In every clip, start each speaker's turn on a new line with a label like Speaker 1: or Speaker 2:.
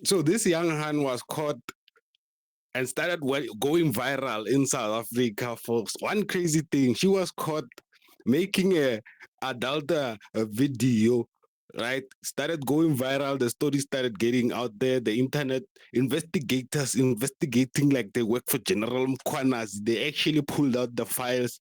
Speaker 1: So this young Han was caught and started going viral in South Africa, folks. One crazy thing, she was caught making a adult a video, right? Started going viral. The story started getting out there. The internet investigators investigating like they work for General Mkwanas. They actually pulled out the files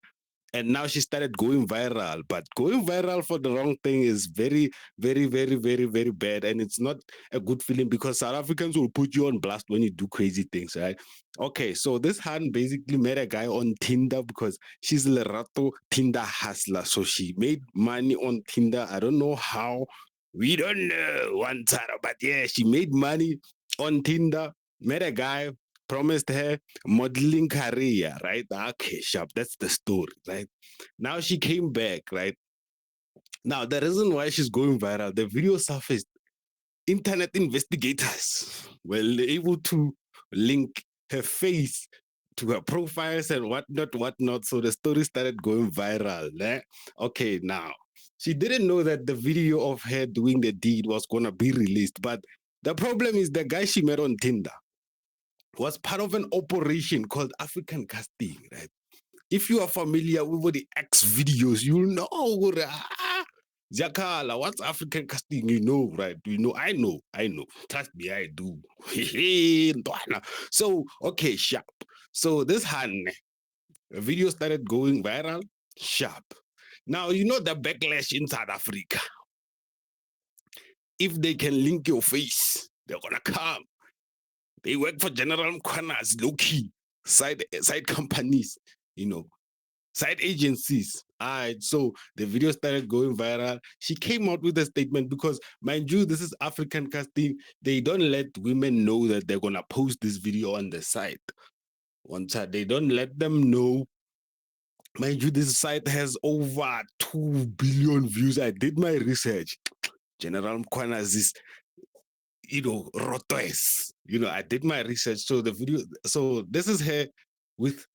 Speaker 1: and now she started going viral. But going viral for the wrong thing is very, very, very, very, very bad, and it's not a good feeling because South Africans will put you on blast when you do crazy things, right? Okay, so this Han basically met a guy on Tinder because she's Lerato Tinder hustler, so she made money on Tinder. I don't know how. We don't know one time, but yeah, she made money on Tinder. Met a guy, promised her modeling career, right? Okay, sharp. That's the story, right? Now she came back, right? Now the reason why she's going viral, the video surfaced. Internet investigators were able to link her face to her profiles and whatnot, whatnot. So the story started going viral. Eh? Okay, now she didn't know that the video of her doing the deed was gonna be released, but the problem is the guy she met on Tinder was part of an operation called African Casting, right? If you are familiar with the X videos, you'll know. Jakala, what's African casting? You know, right? You know, I know. Trust me, I do. So, okay, sharp. So this hand, the video started going viral, sharp. Now, you know the backlash in South Africa. If they can link your face, they're gonna come. They work for General Mkwanas, low key, side companies, you know, side agencies. All right, so the video started going viral. She came out with a statement because, mind you, this is African casting. They don't let women know that they're gonna post this video on the site. One side, they don't let them know. Mind you, this site has over 2 billion views. I did my research. General Mkwanas is, rotoes. I did my research. So the video, so this is her with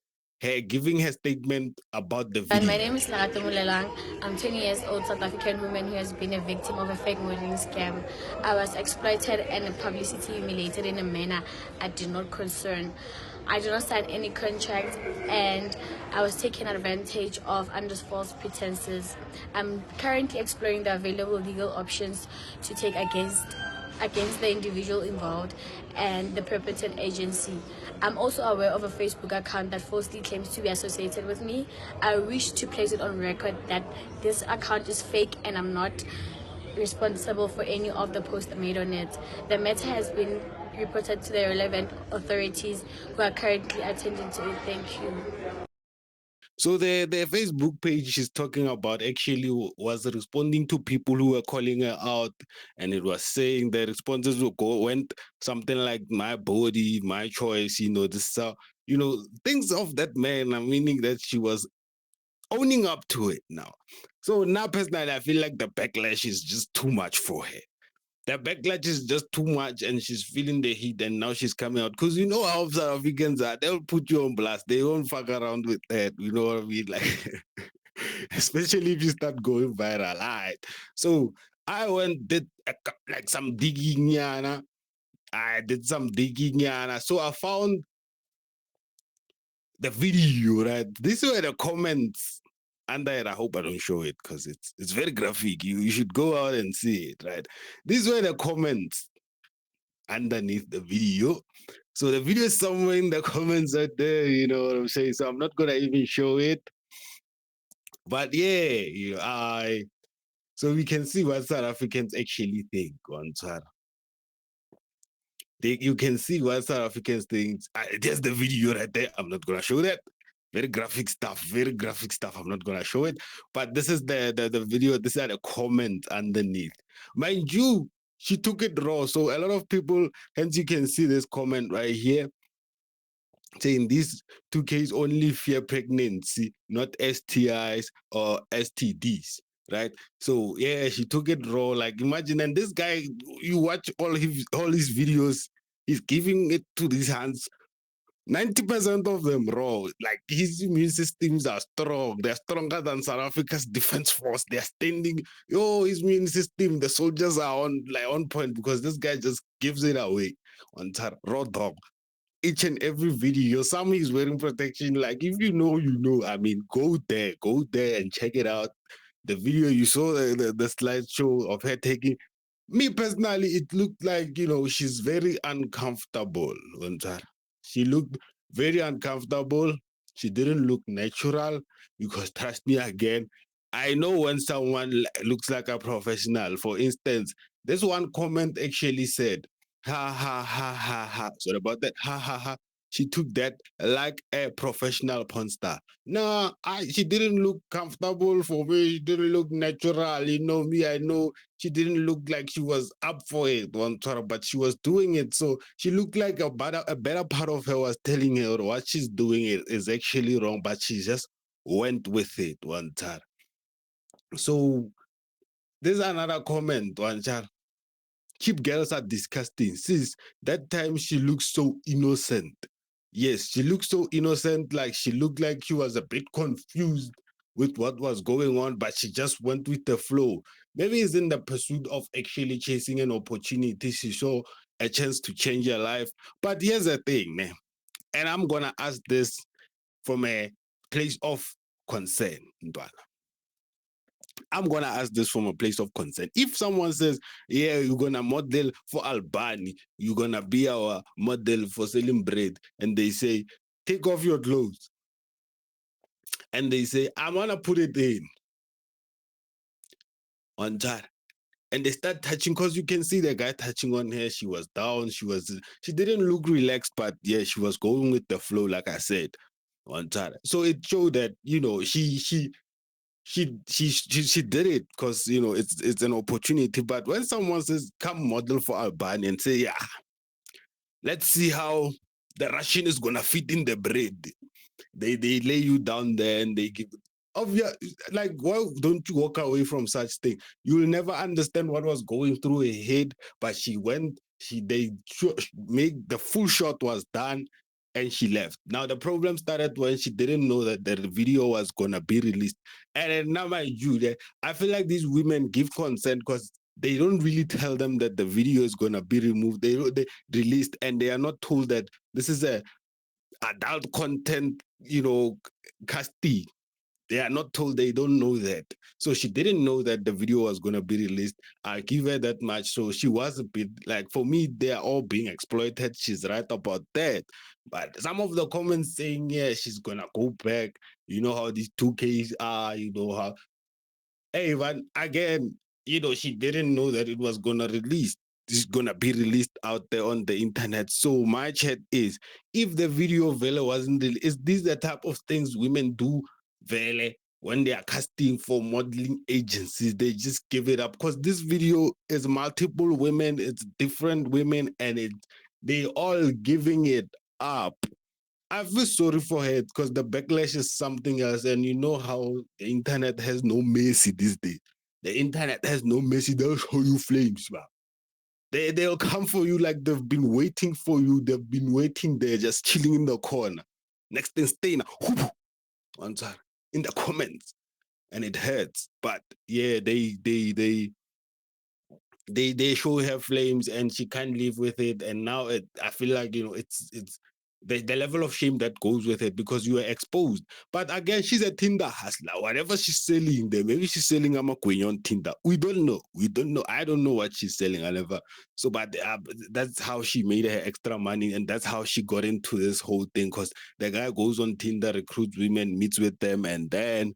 Speaker 1: her giving her statement about the
Speaker 2: And my
Speaker 1: video.
Speaker 2: name is Nagato Mulelang. I'm 20 years old South African woman who has been a victim of a fake modeling scam. I was exploited and publicity humiliated in a manner I did not concern. I did not sign any contract and I was taken advantage of under false pretenses. I'm currently exploring the available legal options to take against the individual involved and the perpetrated agency. I'm also aware of a Facebook account that falsely claims to be associated with me. I wish to place it on record that this account is fake and I'm not responsible for any of the posts made on it. The matter has been reported to the relevant authorities who are currently attending to it. Thank you.
Speaker 1: So the Facebook page she's talking about actually was responding to people who were calling her out, and it was saying the responses went something like "my body, my choice." This things of that man. Meaning that she was owning up to it now. So now personally, I feel like the backlash is just too much for her. The backlash is just too much and she's feeling the heat and now she's coming out. Because you know how South Africans are, they'll put you on blast. They won't fuck around with that. You know what I mean? Like, especially if you start going viral. All right. So I went, did like some digging, yana. I did some digging, yana. So I found the video, right? These were the comments under it. I hope I don't show it because it's very graphic. You should go out and see it, right? These were the comments underneath the video. So the video is somewhere in the comments out there, you know what I'm saying? So I'm not gonna even show it. But yeah, I so we can see what South Africans actually think on Twitter. You can see what South Africans think. There's the video right there. I'm not gonna show that. Very graphic stuff. Very graphic stuff. I'm not gonna show it. But this is the video. This is the comment underneath. Mind you, she took it raw. So a lot of people, hence you can see this comment right here saying these two cases only fear pregnancy, not STIs or STDs. Right. So yeah, she took it raw. Like imagine, and this guy, you watch all his videos, he's giving it to these hands 90% of them raw. Like his immune systems are strong. They're stronger than South Africa's defense force. They're standing. Yo, his immune system. The soldiers are on point because this guy just gives it away on raw dog. Each and every video, some he's wearing protection. Like if you know, you know. I mean, go there and check it out. The video you saw, the slideshow of her taking. Me personally, it looked like she's very uncomfortable. She looked very uncomfortable. She didn't look natural because trust me again, I know when someone looks like a professional. For instance, this one comment actually said, "Ha ha ha ha ha." So about that, ha ha ha. She took that like a professional porn star. No, she didn't look comfortable for me. She didn't look natural. You know me, I know she didn't look like she was up for it one time, but she was doing it. So she looked like a better part of her was telling her what she's doing is actually wrong, but she just went with it one time. So there's another comment one time. Cheap girls are disgusting. Since that time, she looks so innocent. Yes, she looked so innocent. Like she looked like she was a bit confused with what was going on, but she just went with the flow. Maybe it's in the pursuit of actually chasing an opportunity. She saw a chance to change her life. But here's the thing, man. And I'm gonna ask this from a place of concern. I'm gonna ask this from a place of consent. If someone says, "Yeah, you're gonna model for Albany, you're gonna be our model for selling bread," and they say, "Take off your clothes," and they say, "I wanna put it in on that," and they start touching, because you can see the guy touching on her. She was down. She didn't look relaxed, but yeah, she was going with the flow, like I said on that. So it showed that she did it because it's an opportunity. But when someone says come model for Albania and say, yeah, let's see how the Russian is gonna fit in the bread, they lay you down there and they give obvious. Like, why don't you walk away from such thing? You will never understand what was going through her head. But she went, they make the full shot was done, and she left. Now the problem started when she didn't know that the video was gonna be released. And then now, mind you, I feel like these women give consent because they don't really tell them that the video is gonna be removed. They released, and they are not told that this is a adult content, casting. They are not told, they don't know that. So she didn't know that the video was going to be released. I give her that much. So she was a bit like, for me, they are all being exploited. She's right about that. But some of the comments saying, yeah, she's going to go back. You know how these 2Ks are, you know how hey, Van, again, she didn't know that it was gonna release. It's gonna be released out there on the internet. So my chat is, if the video Vele wasn't released, is this the type of things women do, Vele, when they are casting for modeling agencies? They just give it up because this video is multiple women, it's different women, and they all giving it up. I feel sorry for her because the backlash is something else, and you know how the internet has no mercy these days. The internet has no mercy. They'll show you flames, man. They'll come for you like they've been waiting for you. They've been waiting there, just chilling in the corner. Next thing, staying answer in the comments, and it hurts. But yeah, they show her flames and she can't live with it. And now I feel like it's the level of shame that goes with it because you are exposed. But again, she's a Tinder hustler. Whatever she's selling there, maybe she's selling a queen on Tinder. We don't know. I don't know what she's selling. I never. So, but that's how she made her extra money, and that's how she got into this whole thing. Because the guy goes on Tinder, recruits women, meets with them, and then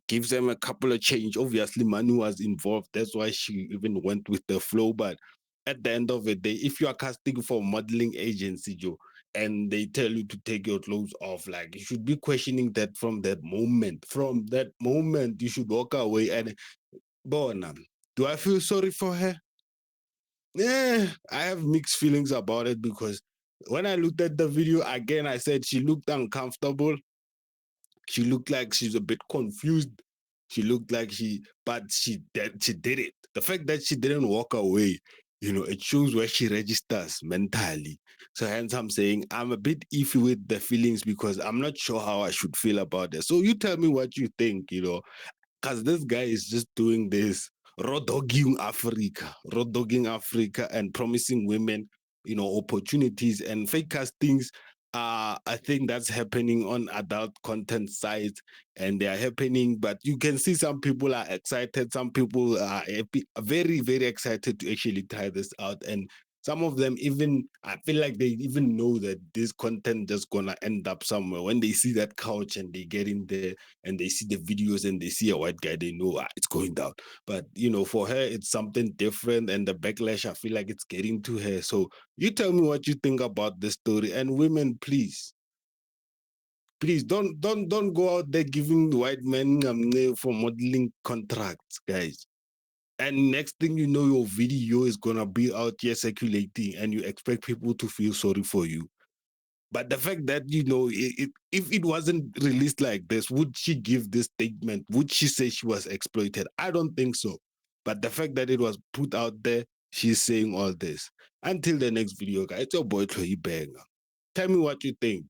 Speaker 1: gives them a couple of change. Obviously, money was involved. That's why she even went with the flow. But at the end of the day, if you are casting for modeling agency, Joe, and they tell you to take your clothes off, like you should be questioning that from that moment. From that moment, you should walk away. And Bona, do I feel sorry for her? Yeah, I have mixed feelings about it because when I looked at the video again, I said she looked uncomfortable. She looked like she's a bit confused. She looked like but she did it. The fact that she didn't walk away It shows where she registers mentally. So hence I'm saying I'm a bit iffy with the feelings because I'm not sure how I should feel about it. So you tell me what you think, because this guy is just doing this raw dogging Africa and promising women, opportunities and fake castings. I think that's happening on adult content sites, and they are happening. But you can see some people are excited, some people are very, very excited to actually try this out, and some of them even I feel like they even know that this content just gonna end up somewhere when they see that couch and they get in there and they see the videos and they see a white guy, they know it's going down. But for her, it's something different, and the backlash, I feel like it's getting to her. So you tell me what you think about this story. And women, please don't go out there giving white men for modeling contracts, guys. And next thing you know, your video is gonna be out here circulating, and you expect people to feel sorry for you. But the fact that if it wasn't released like this, would she give this statement? Would she say she was exploited? I don't think so. But the fact that it was put out there, she's saying all this. Until the next video, guys, it's your boy Chloe Banger. Tell me what you think.